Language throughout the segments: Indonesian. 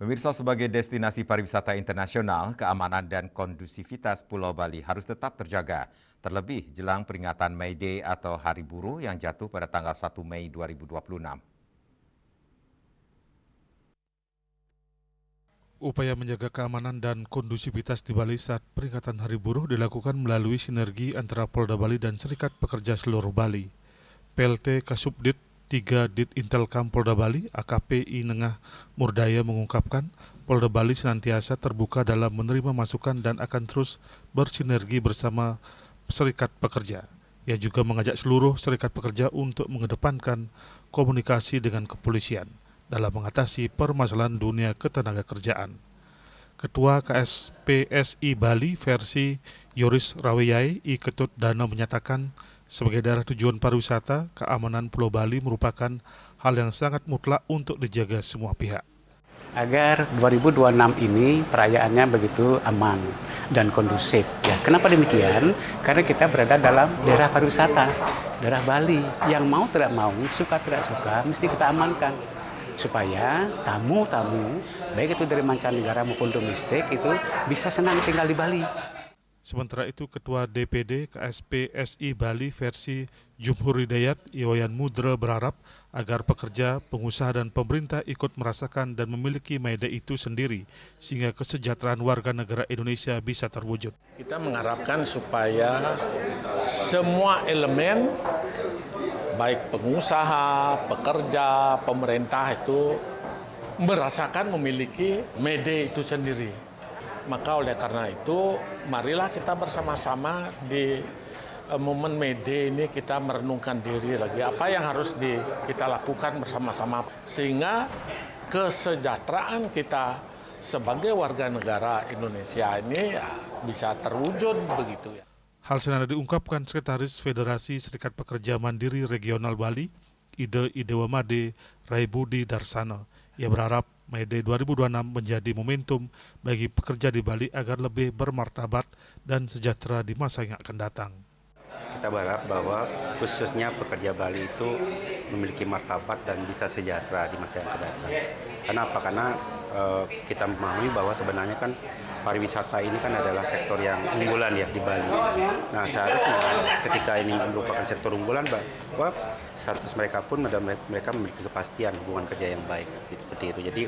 Pemirsa, sebagai destinasi pariwisata internasional, keamanan dan kondusivitas Pulau Bali harus tetap terjaga. Terlebih jelang peringatan May Day atau Hari Buruh yang jatuh pada tanggal 1 Mei 2026. Upaya menjaga keamanan dan kondusivitas di Bali saat peringatan Hari Buruh dilakukan melalui sinergi antara Polda Bali dan Serikat Pekerja Seluruh Bali. PLT Kasubdit 3 Dit Intelkam Polda Bali AKP Inengah Murdaya mengungkapkan Polda Bali senantiasa terbuka dalam menerima masukan dan akan terus bersinergi bersama Serikat Pekerja. Ia juga mengajak seluruh serikat pekerja untuk mengedepankan komunikasi dengan kepolisian dalam mengatasi permasalahan dunia ketenagakerjaan. Ketua KSPSI Bali versi Yoris Rawiyai I Ketut Dana menyatakan sebagai daerah tujuan pariwisata, keamanan Pulau Bali merupakan hal yang sangat mutlak untuk dijaga semua pihak. Agar 2026 ini perayaannya begitu aman dan kondusif. Ya, kenapa demikian? Karena kita berada dalam daerah pariwisata, daerah Bali. Yang mau tidak mau, suka tidak suka, mesti kita amankan. Supaya tamu-tamu, baik itu dari mancanegara maupun domestik, itu bisa senang tinggal di Bali. Sementara itu, Ketua DPD KSPSI Bali versi Jumhur Hidayat Iwayan Mudra berharap agar pekerja, pengusaha dan pemerintah ikut merasakan dan memiliki May Day itu sendiri sehingga kesejahteraan warga negara Indonesia bisa terwujud. Kita mengharapkan supaya semua elemen baik pengusaha, pekerja, pemerintah itu merasakan memiliki May Day itu sendiri. Maka oleh karena itu, marilah kita bersama-sama di momen May Day ini kita merenungkan diri lagi. Apa yang harus kita lakukan bersama-sama sehingga kesejahteraan kita sebagai warga negara Indonesia ini ya, bisa terwujud begitu ya. Hal senada diungkapkan Sekretaris Federasi Serikat Pekerja Mandiri Regional Bali, Ide Idewamade Raibudi Darsana. Ia berharap May Day 2026 menjadi momentum bagi pekerja di Bali agar lebih bermartabat dan sejahtera di masa yang akan datang. Kita berharap bahwa khususnya pekerja Bali itu memiliki martabat dan bisa sejahtera di masa yang akan datang. Kenapa? Karena kita memahami bahwa sebenarnya kan pariwisata ini kan adalah sektor yang unggulan ya di Bali. Nah, seharusnya ketika ini merupakan sektor unggulan bahwa status mereka pun mereka memiliki kepastian hubungan kerja yang baik seperti itu. Jadi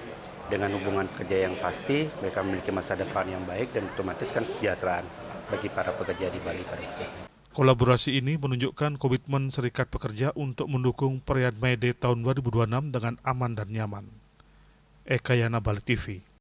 dengan hubungan kerja yang pasti mereka memiliki masa depan yang baik dan otomatis kan kesejahteraan bagi para pekerja di Bali pada dasarnya. Kolaborasi ini menunjukkan komitmen Serikat Pekerja untuk mendukung perayaan May Day tahun 2026 dengan aman dan nyaman. Eka Yana, Bali TV.